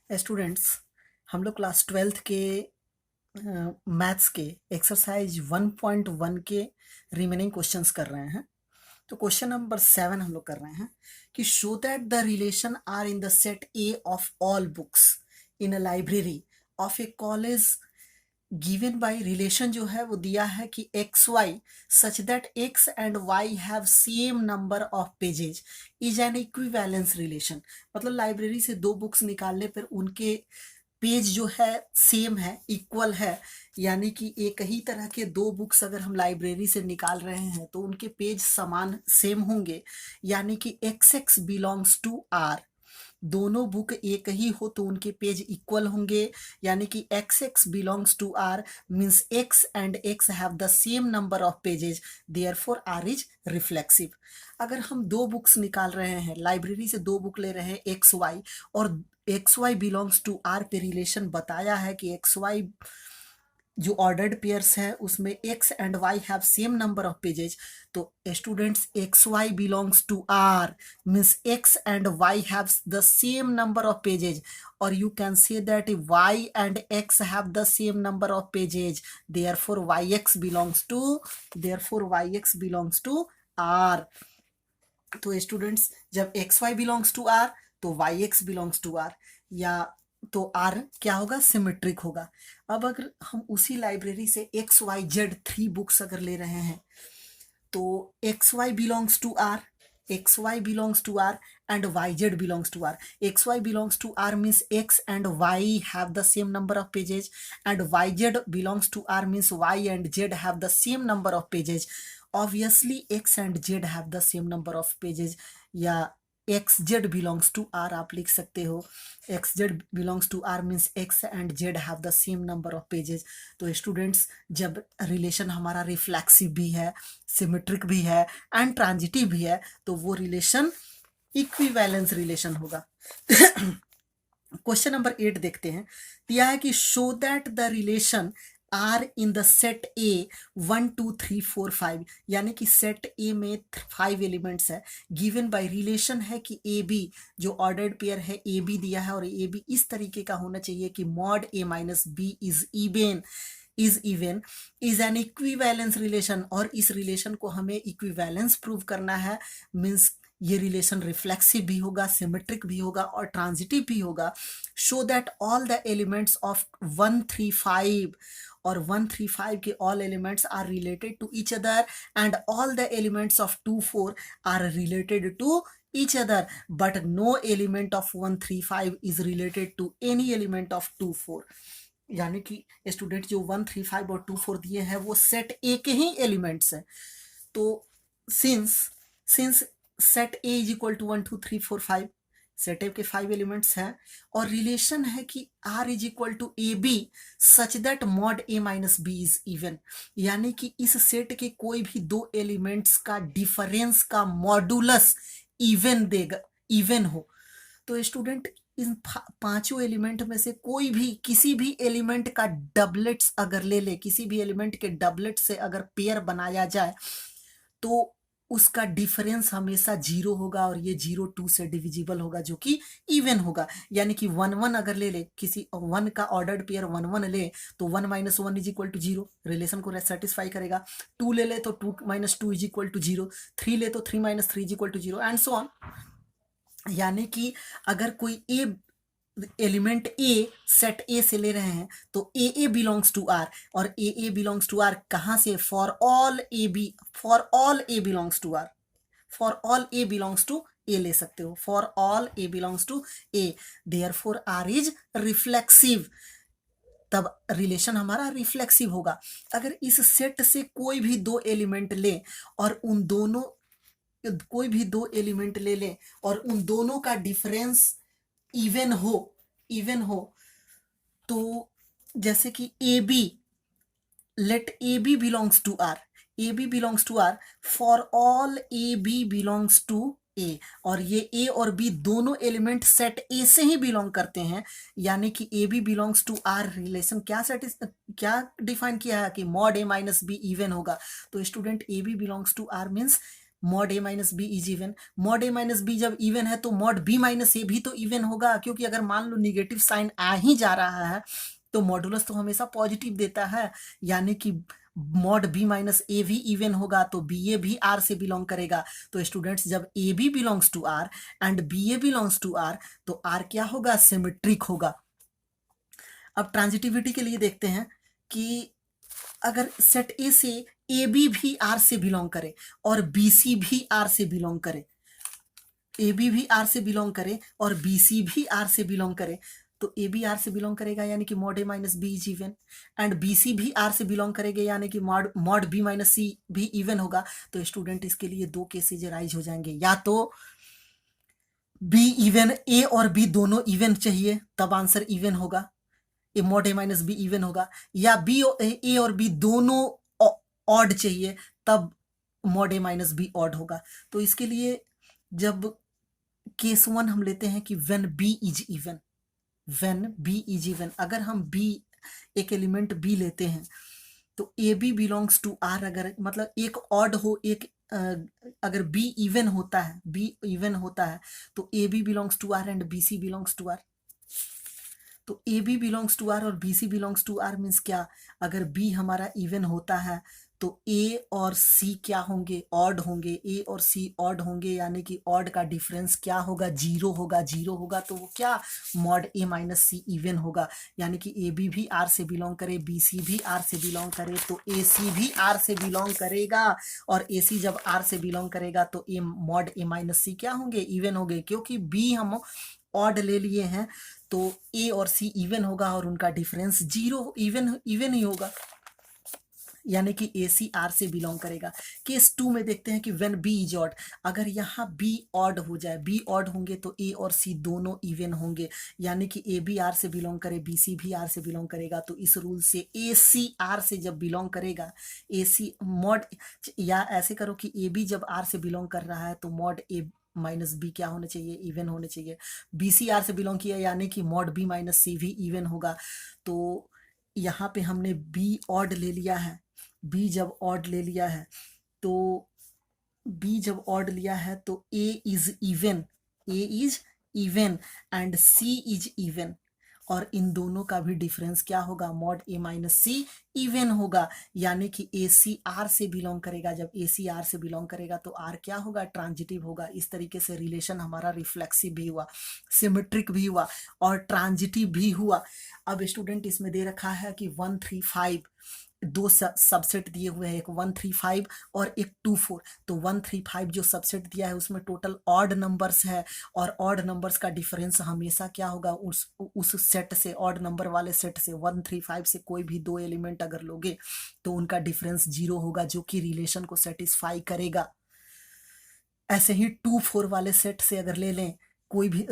Students, हम लोग class 12th के मैथ्स के एक्सरसाइज 1.1 के रिमेनिंग क्वेश्चंस कर रहे हैं। तो क्वेश्चन नंबर 7 हम लोग कर रहे हैं कि show that the relation R in the set A of all books in a library of a college given by relation जो है वो दिया है कि x y such that x and Y have same number of pages is an equivalence relation. मतलब library से दो books निकालने पर उनके पेज जो है सेम है, इक्वल है। यानी कि एक ही तरह के दो बुक्स अगर हम लाइब्रेरी से निकाल रहे हैं तो उनके पेज समान सेम होंगे। यानी कि x x belongs to R, दोनों बुक एक ही हो तो उनके पेज इक्वल होंगे। यानी कि x x belongs to R means x and x have the same number of pages, therefore R is reflexive. अगर हम दो बुक्स निकाल रहे हैं, लाइब्रेरी से दो बुक ले रहे हैं एक्स वाई, और X Y belongs to R पे रिलेशन बताया है कि एक्स वाई जो ऑर्डर्ड पेयर्स है उसमें X and Y have same number of pages. तो students, X Y belongs to R means x and Y have the same number of pages, और you can say that y and x have the same number of pages, therefore yx belongs to r। तो students, जब X Y belongs to R तो Y X belongs to R, या तो R क्या होगा, symmetric होगा। अब अगर हम उसी लाइब्रेरी से एक्स वाई जेड 3 बुक्स अगर ले रहे हैं तो X Y belongs to R, X Y belongs to R and Y Z belongs to R. X Y belongs to R means x and Y have the same number of pages, and Y Z belongs to R means Y and Z have the same number of pages. Obviously X and Z have the same number of pages, या X Z belongs to R आप लिख सकते हो। X Z belongs to R means x and Z have the same number of pages. तो students, जब relation हमारा reflexive भी है, सिमेट्रिक भी है एंड ट्रांजिटिव भी है तो वो रिलेशन इक्विवेलेंस रिलेशन होगा। क्वेश्चन नंबर 8 देखते हैं। दिया है कि show that the relation R in the set A 1 2 3 4 5, यानी कि सेट ए में 5 एलिमेंट्स है। गिवन बाय रिलेशन है कि ए बी जो ऑर्डर्ड पेयर है ए बी दिया है, और ए बी इस तरीके का होना चाहिए कि mod A minus B is an equivalence relation, और इस रिलेशन को हमें इक्विवेलेंस प्रूव करना है। मीन्स ये रिलेशन रिफ्लेक्सिव भी होगा, सिमेट्रिक भी होगा और ट्रांजिटिव भी होगा। Show that all the elements of 1 3 5 और 1 3 5 के all elements are related to each other, and all the elements of 2 4 are related to each other, but no element of 1 3 5 is related to any element of 2 4। यानी कि student, जो 1 3 5 और 2 4 दिए हैं वो set A के ही एलिमेंट्स हैं। तो since set A is equal to 1 2 3 4 5, set A के 5 एलिमेंट्स हैं, और रिलेशन है कि R is equal to A b such that mod A minus B is even. यानी कि इस सेट के कोई भी दो एलिमेंट्स का डिफरेंस का मॉडुलस इवन देगा, इवन हो। तो स्टूडेंट, इन पांचों एलिमेंट में से कोई भी किसी भी एलिमेंट का डबलेट्स अगर ले ले, किसी भी एलिमेंट के डबलेट से अगर पेयर बनाया जाए तो उसका डिफरेंस हमेशा 0 होगा, और ये 0 2 से डिविजिबल होगा जो कि इवन होगा। यानी कि 1 1 अगर ले ले, किसी 1 का ऑर्डर्ड पेयर 1 1 ले तो 1 minus 1 is equal to 0, relation को सेटिस्फाई करेगा। 2 ले ले तो 2 माइनस 2 इज इक्वल टू 0, 3 ले तो 3 minus 3 is equal to 0 and so on. यानी कि अगर कोई ए एलिमेंट ए सेट ए से ले रहे हैं तो ए बिलोंग्स टू आर, और ए बिलोंग्स टू आर कहां से, for all A belongs to R, for all A belongs to A ले सकते हो, for all A belongs to A, therefore R is reflexive. तब रिलेशन हमारा reflexive होगा। अगर इस सेट से कोई भी दो एलिमेंट ले और उन दोनों कोई भी दो एलिमेंट ले लें और उन दोनों का डिफरेंस इवन हो तो जैसे कि ए B, let A B belongs to R, A B belongs to R, for all A B belongs to A, और ये ए और बी दोनों एलिमेंट सेट ए से ही बिलोंग करते हैं। यानी कि A B belongs to R relation क्या डिफाइन किया है कि मॉड ए माइनस बी इवन होगा। तो student, a B belongs to R means mod A minus B is even. Mod A minus b जब इवन है तो मॉड बी माइनस ए भी तो इवन होगा, क्योंकि अगर मान लो निगेटिव साइन आ ही जा रहा है तो मॉडुलस तो हमेशा पॉजिटिव देता है, यानी कि मॉड बी माइनस ए भी इवन होगा, तो बी ए भी आर से बिलोंग करेगा। तो स्टूडेंट्स जब a B belongs to R and b a belongs to R तो आर क्या होगा, सिमेट्रिक होगा। अब ट्रांजिटिविटी के लिए देखते हैं कि अगर सेट ए से ए बी भी आर से बिलोंग करे और बी सी भी आर से बिलोंग करे, ए बी भी आर से बिलोंग करे और बी सी भी आर से बिलोंग करे, तो ए बी आर से बिलोंग करेगा यानी कि mod A minus B is even, and B c भी आर से बिलोंग करेंगे यानी कि मॉड बी माइनस सी भी इवन होगा। तो स्टूडेंट इसके लिए दो केसेज राइज हो जाएंगे, या तो बी इवन, ए और बी दोनों इवन चाहिए तब आंसर इवन होगा, A mod A minus B even होगा, या बी ए और बी दोनों ऑड चाहिए तब mod A minus be odd होगा। तो इसके लिए जब केस वन हम लेते हैं कि when b is even, when b is even, अगर हम बी एक एलिमेंट बी लेते हैं तो A B belongs to R, अगर मतलब एक ऑड हो एक अगर बी इवन होता है, बी इवन होता है तो A B belongs to R and B C belongs to R. तो A B belongs to R और B C belongs to R means क्या, अगर बी हमारा इवन होता है तो ए और सी क्या होंगे, ऑड होंगे, ए और सी ऑड होंगे, यानी कि ऑड का डिफरेंस क्या होगा, जीरो होगा, जीरो होगा तो वो क्या, मॉड ए माइनस सी इवन होगा, यानी कि ए बी भी आर से बिलोंग करे, बी सी भी आर से बिलोंग करे तो ए सी भी आर से बिलोंग करेगा, और ए सी जब आर से बिलोंग करेगा तो ए मॉड ए माइनस सी क्या होंगे, इवन होंगे, क्योंकि बी हम ऑड ले लिए हैं तो ए और सी इवन होगा और उनका difference zero, even even he होगा, यानी कि ए सी आर से बिलोंग करेगा। केस टू में देखते हैं कि व्हेन बी इज ऑड, अगर यहाँ बी ऑड हो जाए, बी ऑड होंगे तो ए और सी दोनों इवन होंगे, यानी कि ए बी आर से बिलोंग करे, बी सी भी आर से बिलोंग करेगा, तो इस रूल से ए सी आर से जब बिलोंग करेगा, ए सी मॉड, या ऐसे करो कि ए बी जब आर से बिलोंग कर रहा है तो मॉड ए माइनस बी क्या होने चाहिए, इवन होने चाहिए। बी सी आर से बिलोंग किया यानी कि मॉड बी माइनस सी भी इवन होगा। तो यहाँ पे हमने बी ऑड ले लिया है, बी जब ऑड ले लिया है तो बी जब ऑड लिया है तो A is even, A is even and C is even, और इन दोनों का भी डिफरेंस क्या होगा, मॉड ए माइनस सी इवन होगा, यानी कि ए सी आर से बिलोंग करेगा, जब ए सी आर से बिलोंग करेगा तो आर क्या होगा, ट्रांजिटिव होगा। इस तरीके से रिलेशन हमारा रिफ्लेक्सिव भी हुआ, सिमेट्रिक भी हुआ और ट्रांजिटिव भी हुआ। अब स्टूडेंट इसमें दे रखा है कि 1 3 5 दो सबसेट दिए हुए हैं, एक 1 3 5 और एक 2 4। तो 1 3 5 जो सबसेट दिया है उसमें टोटल ऑड नंबर्स है, और ऑड नंबर्स का डिफरेंस हमेशा क्या होगा, उस सेट से, ऑड नंबर वाले सेट से 1 3 5 से कोई भी दो एलिमेंट अगर लोगे तो उनका डिफरेंस जीरो होगा, जो कि रिलेशन को सेटिस्फाई करेगा। ऐसे ही 2 4 वाले सेट से अगर ले लें, कोई भी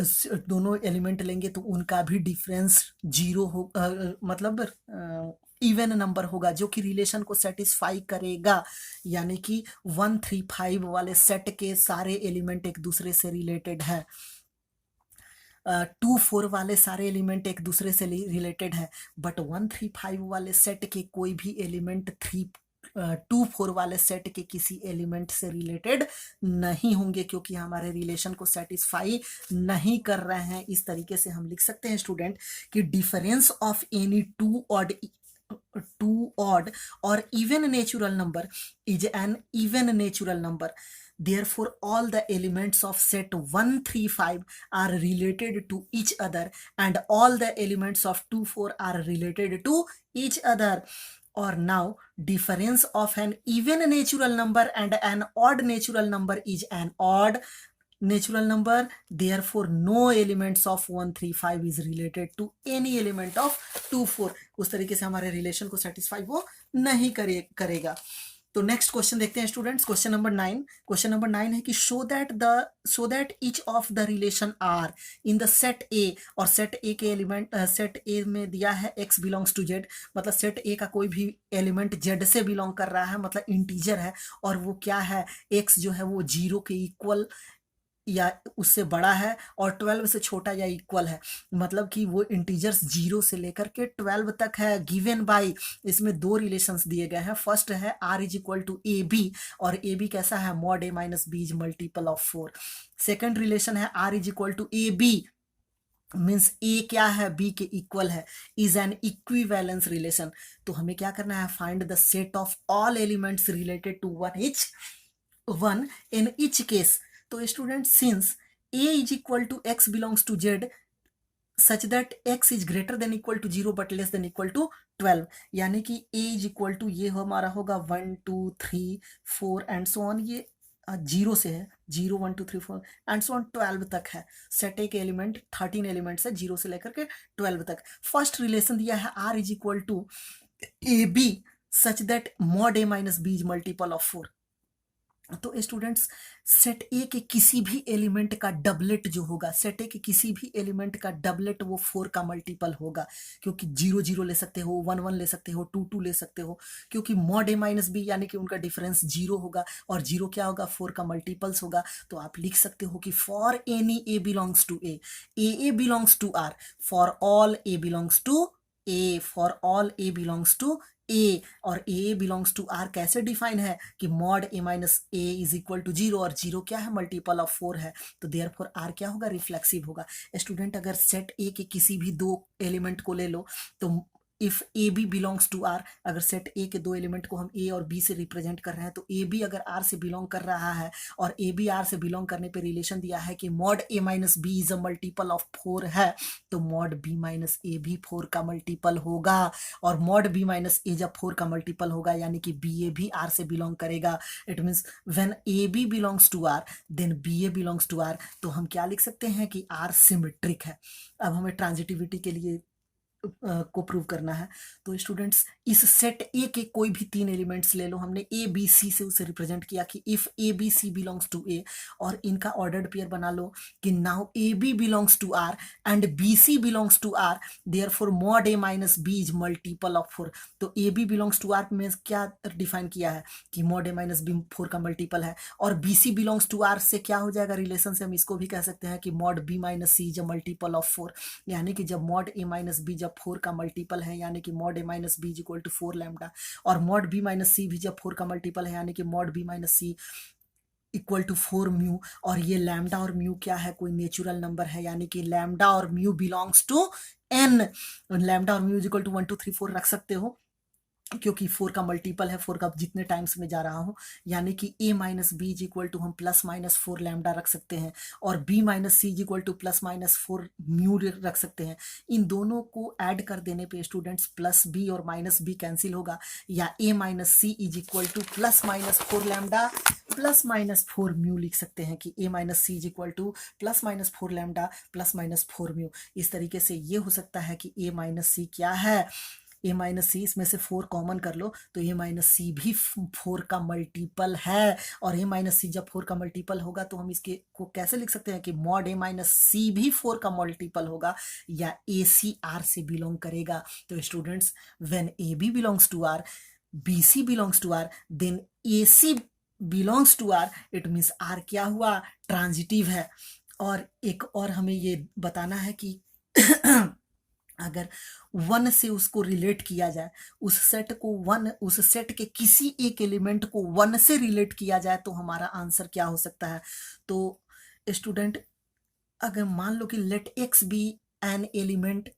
दोनों एलिमेंट लेंगे तो उनका भी डिफरेंस जीरो हो, मतलब इवन नंबर होगा, जो कि रिलेशन को सेटिस्फाई करेगा, यानी कि 1 3 5 वाले सेट के सारे एलिमेंट एक दूसरे से रिलेटेड है, 2 4 वाले सारे एलिमेंट एक दूसरे से रिलेटेड है, बट 1 3 5 वाले सेट के कोई भी एलिमेंट 2 4 वाले सेट के किसी एलिमेंट से रिलेटेड नहीं होंगे, क्योंकि हमारे रिलेशन को सेटिस्फाई नहीं कर रहे हैं। इस तरीके से हम लिख सकते हैं स्टूडेंट कि difference of any two odd or even natural number is an even natural number. Therefore, all the elements of set 1 3 5 are related to each other, and all the elements of 2 4 are related to each other. Or now, difference of an even natural number and an odd natural number is an odd natural number. Therefore, no elements of 1 3 5 is related to any element of 2 4. उस तरीके से हमारे relation को satisfy वो नहीं करेगा। तो next question देखते हैं students, question number 9। Question number 9 है कि show that each of the relation R in the set A, और सेट ए के एलिमेंट, सेट ए में दिया है x बिलोंग्स टू z, मतलब सेट ए का कोई भी एलिमेंट z से बिलोंग कर रहा है, मतलब इंटीजर है, और वो क्या है, x जो है वो 0 के इक्वल या उससे बड़ा है और 12 से छोटा या इक्वल है, मतलब कि वो इंटीजर्स 0 से लेकर के 12 तक है, गिवन बाय, इसमें दो रिलेशंस दिए गए हैं। फर्स्ट है r is equal to A B, और ए बी कैसा है, mod a minus B is multiple of 4। Second relation है r is equal to A B, means A क्या है, बी के इक्वल है, इज एन इक्विवेलेंस रिलेशन। तो हमें क्या करना है, find the set of all elements related to one in each case. तो student, since a is equal to x belongs to z such that x is greater than equal to 0 but less than equal to 12, यानी कि a is equal to ये हमारा होगा 1 2 3 4 and so on, ये 0 से है, 0 1 2 3 4 and so on 12 तक है। सेट ए के एलिमेंट 13 एलिमेंट्स है 0 से लेकर के 12 तक। फर्स्ट रिलेशन दिया है r is equal to A b such that mod a minus B is multiple of 4। तो स्टूडेंट्स, सेट ए के किसी भी एलिमेंट का डबलेट जो होगा, सेट ए के किसी भी एलिमेंट का डबलेट वो 4 का मल्टीपल होगा, क्योंकि 0 0 ले सकते हो, 1 1 ले सकते हो, 2 2 ले सकते हो, क्योंकि मॉड ए माइनस बी यानी कि उनका डिफरेंस 0 होगा, और 0 क्या होगा, 4 का मल्टीपल्स होगा। तो आप लिख सकते हो कि for any A belongs to A belongs to R, for all A belongs to A, for all A belongs to A, और ए बिलोंग्स टू आर कैसे डिफाइन है कि mod A minus A is equal to 0, और 0 क्या है, multiple of 4 है, तो therefore are क्या होगा, रिफ्लेक्सिव होगा। स्टूडेंट, अगर सेट ए के किसी भी दो एलिमेंट को ले लो, तो if A B belongs to R, अगर सेट ए के दो एलिमेंट को हम ए और बी से रिप्रेजेंट कर रहे हैं, तो ए बी अगर आर से बिलोंग कर रहा है, और ए बी आर से बिलोंग करने पे रिलेशन दिया है कि mod A minus B is a multiple of 4 है, तो मॉड बी माइनस ए भी 4 का मल्टीपल होगा, और मॉड बी माइनस ए जब 4 का मल्टीपल होगा, यानी कि बी ए भी आर से बिलोंग करेगा। It means when a B belongs to R then b a belongs to R. तो हम क्या लिख सकते हैं कि आर सिमेट्रिक है। अब हमें ट्रांजिटिविटी के लिए को प्रूव करना है। तो स्टूडेंट्स, इस सेट ए के कोई भी 3 एलिमेंट्स ले लो, हमने ए बी सी से उसे रिप्रेजेंट किया कि if A B C belongs to A, और इनका ऑर्डर्ड पेयर बना लो कि now A B belongs to R and B C belongs to R, therefore mod A minus B is multiple of 4। तो A B belongs to R में क्या define किया है कि मॉड ए माइनस बी 4 का मल्टीपल है, और B C belongs to R से क्या हो जाएगा, रिलेशन से हम इसको भी कह सकते हैं कि mod b minus c is multiple of 4, यानी कि जब मॉड ए माइनस बी जब 4 का मल्टीपल है, यानी कि mod A minus B is equal to 4 lambda, और मॉड बी माइनस सी भी जब 4 का मल्टीपल है, यानी कि mod b minus c equal to 4 mu, और ये लैम्डा और म्यू क्या है, कोई नेचुरल नंबर है, यानी कि लैम्डा और mu belongs to N. Lambda और म्यू इज इक्वल टू 1 2 3 4 रख सकते हो, क्योंकि 4 का मल्टीपल है, 4 का जितने टाइम्स में जा रहा हूं, यानी कि a minus B is equal to हम प्लस माइनस 4 लैम्डा रख सकते हैं, और b minus c is equal to plus minus 4 mu रख सकते हैं। इन दोनों को ऐड कर देने पे स्टूडेंट्स प्लस b और माइनस b कैंसिल होगा, या a minus c is equal to plus minus 4 lambda plus minus 4 mu लिख सकते हैं कि a minus c is equal to plus minus 4 lambda plus minus 4 mu. इस तरीके से ये हो सकता है कि a माइनस सी क्या है, ए माइनस सी, इसमें से 4 कॉमन कर लो तो ए माइनस सी भी 4 का मल्टीपल है, और ए माइनस सी जब 4 का मल्टीपल होगा तो हम इसके को कैसे लिख सकते हैं कि मॉड ए माइनस सी भी 4 का मल्टीपल होगा, या ए सी आर से बिलोंग करेगा। तो students, when a B belongs to R, b C belongs to R, then a c belongs to R, it means R क्या हुआ, ट्रांजिटिव है। और एक और हमें ये बताना है कि अगर 1 से उसको रिलेट किया जाए, उस सेट के किसी एक एलिमेंट को 1 से रिलेट किया जाए, तो हमारा आंसर क्या हो सकता है। तो स्टूडेंट, अगर मान लो कि let x be an element,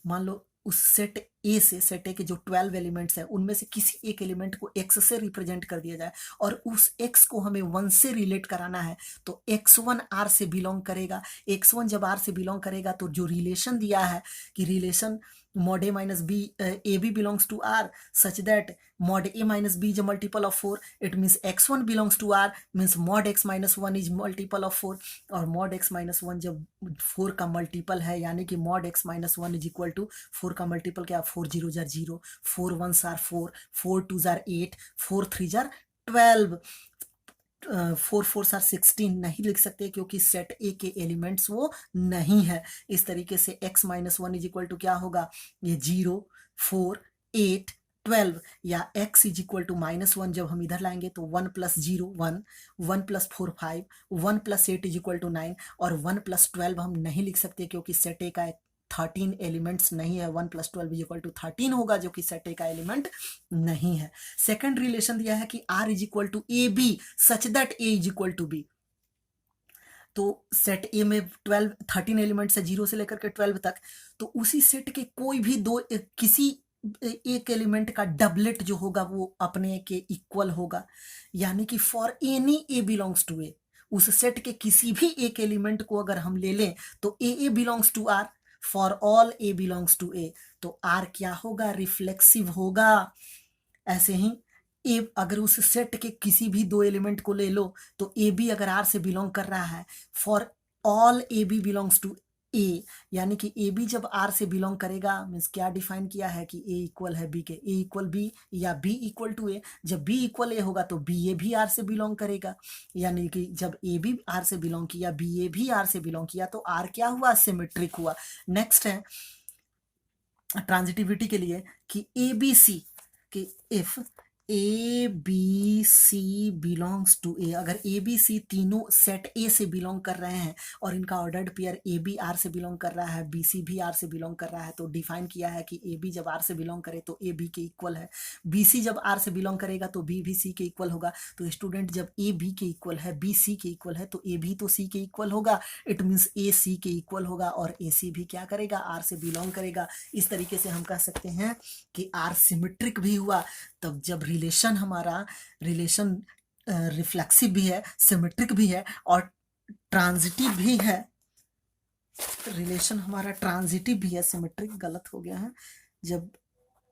मान लो उस सेट ए से, सेट ए के जो 12 एलिमेंट्स हैं उनमें से किसी एक एलिमेंट को x से रिप्रेजेंट कर दिया जाए, और उस x को हमें 1 से रिलेट कराना है, तो x1 r से बिलोंग करेगा। x1 जब r से बिलोंग करेगा तो जो रिलेशन दिया है कि relation mod a minus b ab belongs to r such that mod a minus b is a multiple of 4, it means x1 belongs to r means mod x minus 1 is multiple of 4, और mod x minus 1 जब 4 का multiple है, यानी कि mod x minus 1 is equal to 4 का multiple क्या, 4 0 जार 0, 4 1 जार 4, 4 2 जार 8, 4 3 जार 12, 4 4 आर 16 नहीं लिख सकते, क्योंकि सेट ए के एलिमेंट्स वो नहीं है। इस तरीके से x minus 1 is equal to क्या होगा, ये 0 4 8 12 या x इज इक्वल टू -1 जब हम इधर लाएंगे तो 1 + 0 1, 1 + 4 5, 1 + 8 इज इक्वल टू 9 और 1 + 12 हम नहीं लिख सकते क्योंकि सेट ए का 13 एलिमेंट्स नहीं है। 1 + 12 इज इक्वल टू 13 होगा जो कि सेट ए का एलिमेंट नहीं है। सेकंड रिलेशन दिया है कि r is equal to A b such that a is equal to b. तो सेट ए में 13 एलिमेंट्स है 0 से लेकर के 12 तक, तो उसी सेट के कोई भी किसी एक एलिमेंट का डबलेट जो होगा वो अपने के इक्वल होगा। यानी कि for any A belongs to A, उस सेट के किसी भी एक एलिमेंट को अगर हम ले लें तो A belongs to R, for all A belongs to A, तो आर क्या होगा, रिफ्लेक्सिव होगा। ऐसे ही ए अगर उस सेट के किसी भी दो एलिमेंट को ले लो तो ए बी अगर आर से बिलोंग कर रहा है, for all A B belongs to A, यानी कि ए बी जब आर से बिलोंग करेगा, मीन्स क्या डिफाइन किया है कि ए इक्वल है बी के, ए इक्वल बी या बी इक्वल टू ए। जब बी इक्वल ए होगा तो बी ए भी आर से बिलोंग करेगा, यानी कि जब ए बी आर से बिलोंग किया, बी ए भी आर से बिलोंग किया, तो आर क्या हुआ, सिमेट्रिक हुआ। नेक्स्ट है ट्रांजिटिविटी के लिए कि ए बी सी, कि if A B C belongs to A, अगर ए बी सी तीनों सेट ए से बिलोंग कर रहे हैं और इनका ordered pair a b R से बिलोंग कर रहा है, बी सी भी आर से बिलोंग कर रहा है, तो डिफाइन किया है कि ए बी जब आर से बिलोंग करे तो ए बी के इक्वल है, बी सी जब आर से बिलोंग करेगा तो बी भी सी के इक्वल होगा। तो स्टूडेंट जब ए बी के इक्वल है, बी सी के इक्वल है, तो ए भी तो सी के इक्वल होगा, इट मीन्स ए सी के इक्वल होगा और ए सी भी क्या करेगा, आर से बिलोंग करेगा। इस तरीके से हम कह सकते हैं कि आर सिमेट्रिक भी हुआ। तब जब रिलेशन हमारा रिफ्लेक्सिव भी है, सिमेट्रिक भी है और ट्रांजिटिव भी है, रिलेशन हमारा ट्रांजिटिव भी है, सिमेट्रिक गलत हो गया है, जब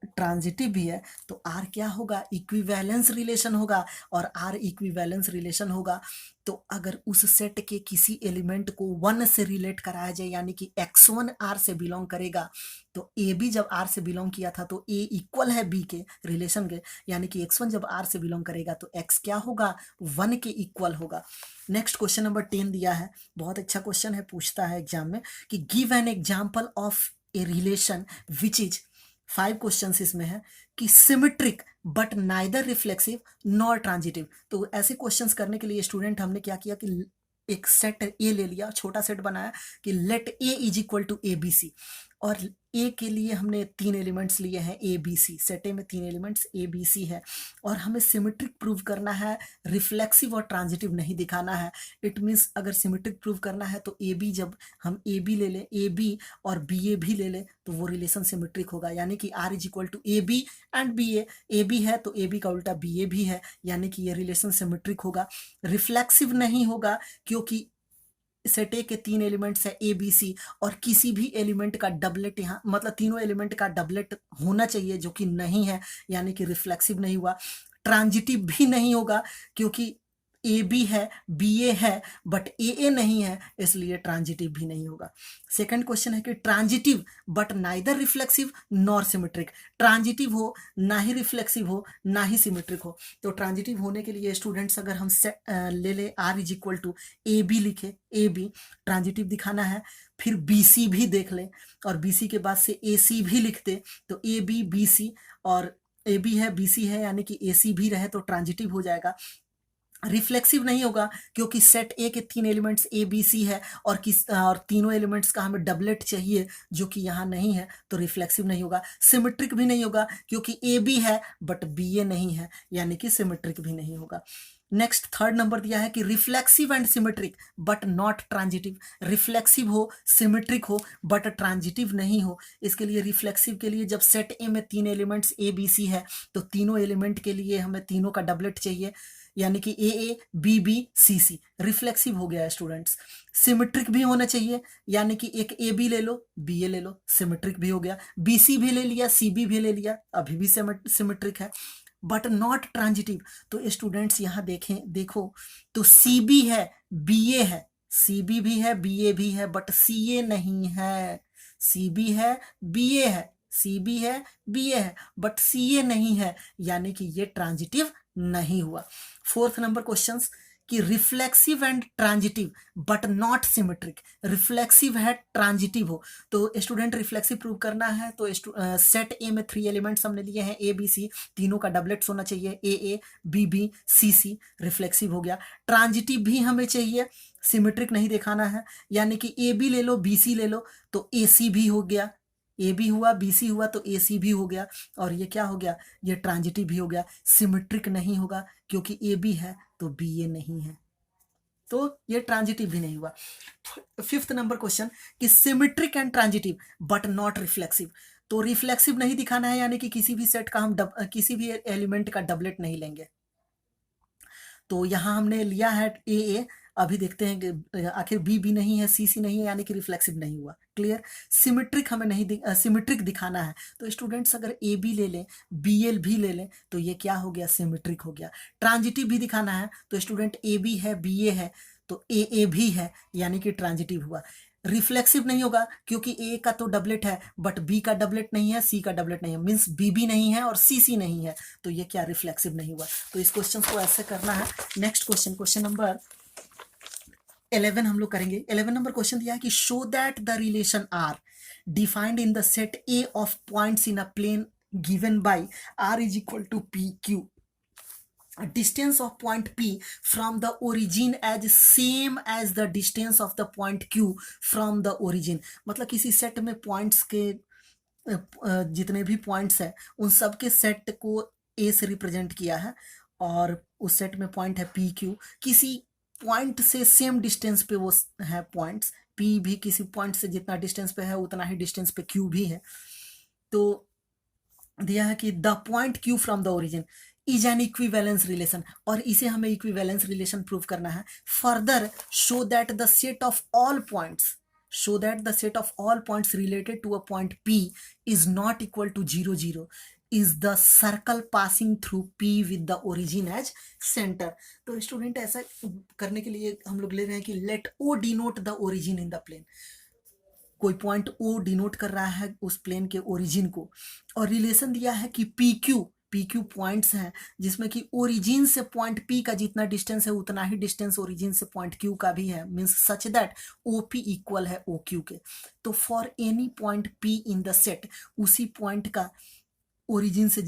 ट्रांजिटिव भी है तो आर क्या होगा, इक्विवेलेंस रिलेशन होगा। और आर इक्विवेलेंस रिलेशन होगा तो अगर उस सेट के किसी एलिमेंट को 1 से रिलेट कराया जाए, यानी कि x1 आर से बिलोंग करेगा, तो ए बी जब आर से बिलोंग किया था तो ए इक्वल है बी के रिलेशन के, यानी कि x1 जब आर से बिलोंग करेगा तो x क्या होगा, 1 के इक्वल होगा। नेक्स्ट क्वेश्चन नंबर 10 दिया है, बहुत अच्छा क्वेश्चन है, पूछता है एग्जाम में कि give an example of a relation which is, 5 questions इसमें है कि symmetric but neither reflexive nor transitive. तो ऐसे क्वेश्चंस करने के लिए स्टूडेंट हमने क्या किया कि एक सेट ए ले लिया, छोटा सेट बनाया कि let A is equal to A B c, और ए के लिए हमने 3 एलिमेंट्स लिए हैं A B C, set A में 3 एलिमेंट्स ए बी सी है और हमें सिमेट्रिक प्रूव करना है, रिफ्लेक्सिव और ट्रांजिटिव नहीं दिखाना है। इट मीन्स अगर सिमेट्रिक प्रूव करना है तो ए बी, जब हम ए बी ले लें, ए बी और बी ए भी ले लें तो वो रिलेशन सिमेट्रिक होगा, यानी कि R is equal to A b and b a b है तो ए बी का उल्टा बी ए भी है, यानी कि ये रिलेशन सिमेट्रिक होगा। रिफ्लेक्सिव नहीं होगा क्योंकि सेट ए के 3 एलिमेंट्स है ए बी सी और किसी भी एलिमेंट का डबलेट यहाँ, मतलब तीनों एलिमेंट का डबलेट होना चाहिए जो कि नहीं है, यानी कि रिफ्लेक्सिव नहीं हुआ। ट्रांजिटिव भी नहीं होगा क्योंकि ए बी है, बी ए है बट ए नहीं है, इसलिए ट्रांजिटिव भी नहीं होगा। सेकंड क्वेश्चन है कि transitive but neither reflexive nor symmetric, transitive हो ना ही रिफ्लेक्सिव हो ना ही सिमेट्रिक हो। तो ट्रांजिटिव होने के लिए स्टूडेंट्स अगर हम ले ले R is equal to A b लिखे, ए बी ट्रांजिटिव दिखाना है, फिर बी सी भी देख ले और बी सी के बाद से ए सी भी लिखते तो ए बी बी सी, और ए बी है बी सी है यानी कि ए सी भी रहे तो ट्रांजिटिव हो जाएगा। रिफ्लेक्सिव नहीं होगा क्योंकि सेट ए के 3 एलिमेंट्स ए बी सी है और तीनों एलिमेंट्स का हमें डबलेट चाहिए जो कि यहाँ नहीं है, तो रिफ्लेक्सिव नहीं होगा। सिमेट्रिक भी नहीं होगा क्योंकि ए बी है बट बी ए नहीं है, यानी कि सिमेट्रिक भी नहीं होगा। नेक्स्ट थर्ड नंबर दिया है कि reflexive and symmetric but not transitive, reflexive हो सिमेट्रिक हो बट ट्रांजिटिव नहीं हो। इसके लिए रिफ्लेक्सिव के लिए जब सेट ए में 3 एलिमेंट्स ए बी सी है तो तीनों एलिमेंट के लिए हमें तीनों का डबलेट चाहिए, यानी कि ए b b c c, reflexive हो गया है स्टूडेंट्स। सिमेट्रिक भी होना चाहिए, यानी कि एक ए बी ले लो बी ए ले लो, सिमेट्रिक भी हो गया। बी सी भी ले लिया सी बी भी ले लिया, अभी भी सिमेट्रिक है, बट नॉट ट्रांजिटिव। तो स्टूडेंट्स यहाँ देखो तो सी बी है बी ए है, सी बी भी है बी ए भी है बट सी ए नहीं है, सी बी है बी ए है, सी बी है बी ए है बट सी ए नहीं है, यानी कि ये ट्रांजिटिव नहीं हुआ। फोर्थ नंबर क्वेश्चंस कि reflexive and transitive but not symmetric. Reflexive है, ट्रांजिटिव हो, तो स्टूडेंट रिफ्लेक्सिव प्रूव करना है तो सेट ए में 3 एलिमेंट्स हमने लिए हैं, ए बी सी, तीनों का डबलेट्स होना चाहिए, a b b c c, reflexive हो गया। ट्रांजिटिव भी हमें चाहिए, सिमेट्रिक नहीं दिखाना है, यानी कि ए बी ले लो, बी सी ले लो, तो ए सी भी हो गया, ए बी हुआ, बी सी हुआ, तो ए सी भी हो गया, और ये क्या हो गया, ये ट्रांजिटिव भी हो गया। सिमेट्रिक नहीं होगा क्योंकि ए बी है तो बी ए नहीं है, तो ये ट्रांजिटिव भी नहीं हुआ। 5th नंबर क्वेश्चन कि symmetric and transitive but not reflexive, तो रिफ्लेक्सिव नहीं दिखाना है, यानी कि किसी भी सेट का हम किसी भी एलिमेंट का डबलेट नहीं लेंगे। तो यहाँ हमने लिया है ए, अभी देखते हैं कि आखिर बी बी नहीं है, सी सी नहीं है, यानी कि रिफ्लेक्सिव नहीं हुआ। क्लियर। सिमेट्रिक हमें नहीं सिमेट्रिक दिखाना है, तो स्टूडेंट्स अगर ए बी ले लें, बी एल भी ले लें, तो ये क्या हो गया, सिमेट्रिक हो गया। ट्रांजिटिव भी दिखाना है, तो स्टूडेंट ए बी है, बी ए है, तो ए भी है, यानी कि ट्रांजिटिव हुआ। रिफ्लेक्सिव नहीं होगा क्योंकि ए का तो डबलेट है बट बी का डबलेट नहीं है, सी का डबलेट नहीं है, मीन्स बी भी नहीं है और सी सी नहीं है, तो ये क्या, रिफ्लेक्सिव नहीं हुआ। तो इस क्वेश्चन को ऐसे करना है। नेक्स्ट क्वेश्चन, क्वेश्चन नंबर 11 हम लोग करेंगे। 11 नंबर क्वेश्चन दिया है कि show that the relation R defined in the set A of points in a plane given by R is equal to P Q, distance of point P from the origin as same as the distance of the point Q from the origin। मतलब किसी set में points के जितने भी points हैं उन सब के सेट को ए से रिप्रेजेंट किया है, और उस सेट में पॉइंट है पी क्यू, किसी पॉइंट से सेम डिस्टेंस पे वो है पॉइंट्स, पी भी किसी पॉइंट से जितना डिस्टेंस पे है उतना ही डिस्टेंस पे क्यू भी है। तो दिया है कि the point Q from the origin is an equivalence relation, और इसे हमें इक्विवेलेंस रिलेशन प्रूव करना है। Further show that the set of all points, show that the set of all points related to a point P is not equal to 0 0 is the circle passing through P with the origin as centre. तो student ऐसा करने के लिए हम लोग ले रहे हैं कि let O denote the origin in the plane, कोई पॉइंट O डिनोट कर रहा है उस प्लेन के ओरिजिन को, और रिलेशन दिया है कि पी क्यू पॉइंट्स हैं जिसमें कि ओरिजिन से पॉइंट P का जितना डिस्टेंस है उतना ही डिस्टेंस ओरिजिन से पॉइंट Q का भी है, means such that OP equal है OQ के। तो for any point P in the set, उसी पॉइंट का ओरिजिन से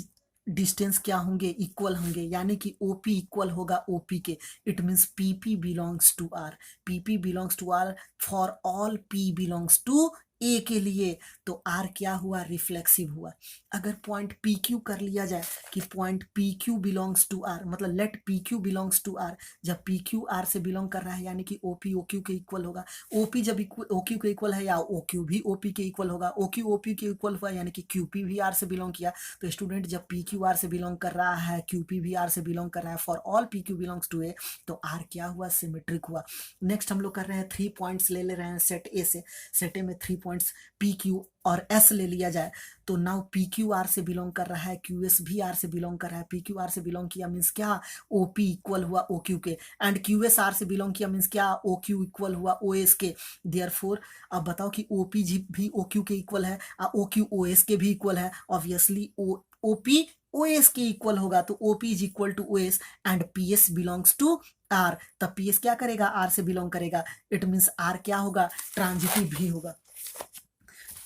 डिस्टेंस क्या होंगे, इक्वल होंगे, यानी कि OP इक्वल होगा OP के। It means PP belongs to R, PP belongs to R for all P belongs to A के लिए, तो R क्या हुआ, रिफ्लेक्सिव हुआ। अगर पॉइंट PQ कर लिया जाए कि point PQ belongs to R, मतलब let PQ belongs to R, जब PQ R से बिलोंग कर रहा है यानी कि OP OQ के इक्वल होगा, OP जब OQ के इक्वल है या OQ भी OP के इक्वल होगा, OQ OP के इक्वल हुआ यानी कि QP भी R से बिलोंग किया। तो स्टूडेंट जब PQ R से बिलोंग कर रहा है, QP भी R से बिलोंग कर रहा है, for all PQ belongs to A, तो R क्या हुआ, सिमेट्रिक हुआ। नेक्स्ट हम लोग कर रहे हैं 3 पॉइंट्स ले रहे हैं सेट ए से, सेट ए में 3 पॉइंट्स PQ और S ले लिया जाए, तो नाउ PQ R से बिलोंग कर रहा है, QS भी R से बिलोंग कर रहा है। PQ R से बिलोंग किया मीन्स क्या, OP इक्वल हुआ OQ के, एंड QS R से बिलोंग किया मीन्स क्या, OQ इक्वल हुआ OS के। देयरफॉर अब बताओ कि OP भी OQ के इक्वल है, OQ OS के भी इक्वल है, ऑब्वियसली OP OS के इक्वल होगा, तो OP is equal to OS and PS belongs to R, तब PS क्या करेगा, R से बिलोंग करेगा, इट मीन्स R क्या होगा, ट्रांजिटिव भी होगा।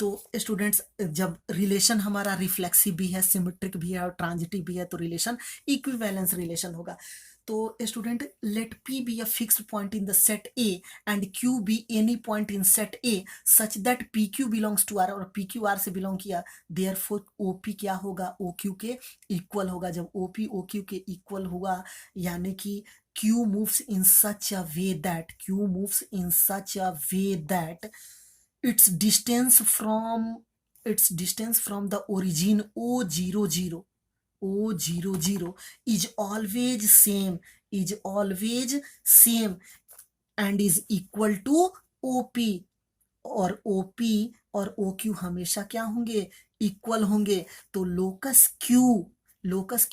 तो स्टूडेंट्स जब रिलेशन हमारा रिफ्लेक्सिव भी है, सिमेट्रिक भी है और ट्रांजिटिव भी है, तो रिलेशन इक्विवेलेंस रिलेशन होगा। तो student let P be a fixed point in the set A and Q be any point in set A such that PQ belongs to R, और PQ R से belong किया, therefore OP क्या होगा, OQ के equal होगा। जब OP OQ के equal हुआ यानी कि Q moves in such a way that Q moves in such a way that its distance from the origin O00 is always same and is equal to OP, और OP और OQ हमेशा क्या होंगे, equal होंगे। तो locus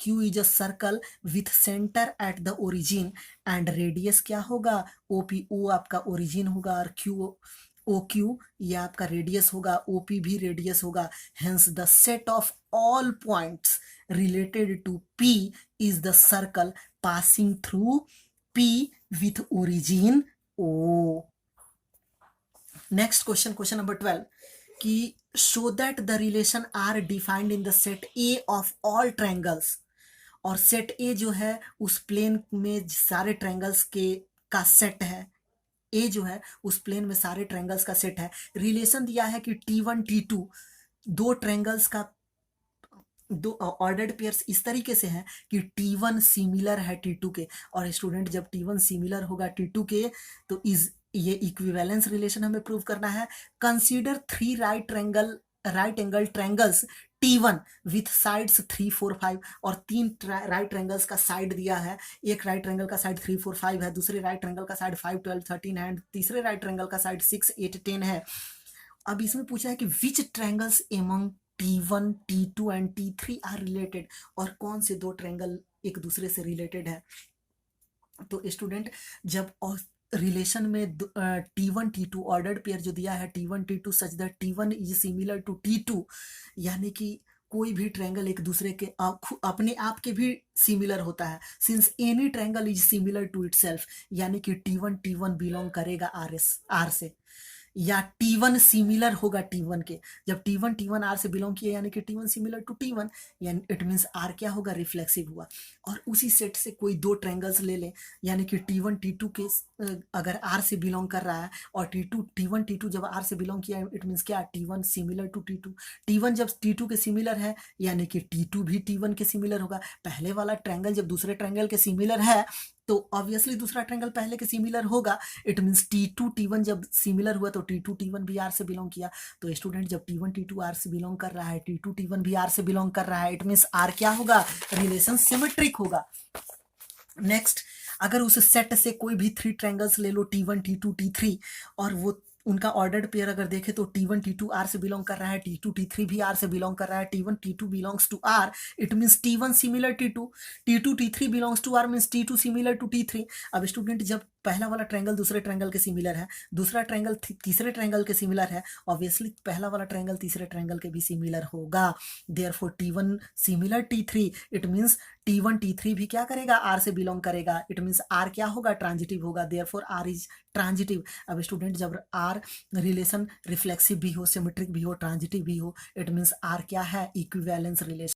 Q is a circle with centre at the origin and radius क्या होगा, OP, O आपका ओरिजिन होगा और OQ ये आपका रेडियस होगा, OP भी रेडियस होगा। Hence the set of all points related to P is the circle passing through P with origin O. Next question, question number 12 कि show that the relation are defined in the set A of all triangles. और set ए जो है उस plane में सारे triangles के का set है। ए जो है उस प्लेन में सारे ट्रायंगल्स का सेट है। रिलेशन दिया है कि T1 T2 दो ट्रायंगल्स का दो ऑर्डर्ड पेयर्स इस तरीके से हैं कि T1 सिमिलर है T2 के। और स्टूडेंट जब T1 सिमिलर होगा T2 के तो इज ये इक्विवेलेंस रिलेशन हमें प्रूव करना है। Consider three right angle triangles T1 with sides 3 4 5 और तीन राइट ट्रायंगल्स का साइड दिया है। एक राइट ट्रायंगल का साइड 3 4 5 है, दूसरे राइट ट्रायंगल का साइड 5 12 13 है, तीसरे राइट ट्रायंगल का साइड 6 8 10 है। अब इसमें पूछा है कि which triangles among T1 T2 and T3 are related, और कौन से दो ट्रायंगल एक दूसरे से रिलेटेड है। तो स्टूडेंट जब रिलेशन में T1 T2 ऑर्डर्ड पेयर जो दिया है T1 T2 such that T1 is similar to T2, यानी कि कोई भी ट्रायंगल एक दूसरे के अपने आप के भी सिमिलर होता है। Since any triangle is similar to itself, यानी कि T1 T1 बिलोंग करेगा R से, या T1 सिमिलर होगा T1 के। जब T1 T1 R से बिलोंग किया यानी कि T1 सिमिलर टू T1, यानी इट मीन्स R क्या होगा, रिफ्लेक्सिव हुआ। और उसी सेट से कोई दो ट्रायंगल्स ले लें, यानी कि T1 T2 के अगर R से बिलोंग कर रहा है और T1 T2 जब R से बिलोंग किया इट मीन्स क्या, T1 similar to T2। T1 जब T2 के सिमिलर है यानी कि T2 भी T1 के सिमिलर होगा। पहले वाला ट्रायंगल जब दूसरे ट्रायंगल के सिमिलर है तो ऑब्वियसली दूसरा ट्रायंगल पहले के सिमिलर होगा। इट मीन्स T2 T1 जब सिमिलर हुआ तो T2 T1 भी R से बिलोंग किया। तो स्टूडेंट जब T1 T2 R से बिलोंग कर रहा है, T2 T1 भी R से बिलोंग कर रहा है, इट मीन्स R क्या होगा, रिलेशन सिमेट्रिक होगा। नेक्स्ट, अगर उस सेट से कोई भी थ्री ट्रायंगल्स ले लो T1 T2 T3 और वो उनका ऑर्डर्ड पेयर अगर देखें तो T1 T2 R से बिलोंग कर रहा है, T2 T3 भी R से बिलोंग कर रहा है, T1 T2 belongs to R, it means T1 similar T2, T2 T3 belongs to R means T2 similar to T3। अब स्टूडेंट जब पहला वाला ट्रायंगल दूसरे ट्रायंगल के सिमिलर है, दूसरा ट्रायंगल तीसरे ट्रायंगल के सिमिलर है, ऑब्वियसली पहला वाला ट्रायंगल तीसरे ट्रायंगल के भी सिमिलर होगा। Therefore T1 similar T3, it means T1 T3 भी क्या करेगा, R से बिलोंग करेगा, इट मीन्स R क्या होगा, ट्रांजिटिव होगा। Therefore R is transitive. अब स्टूडेंट जब R रिलेशन रिफ्लेक्सिव भी हो, सिमेट्रिक भी हो, ट्रांजिटिव भी हो, इट मीन्स R क्या है, इक्विवेलेंस रिलेशन।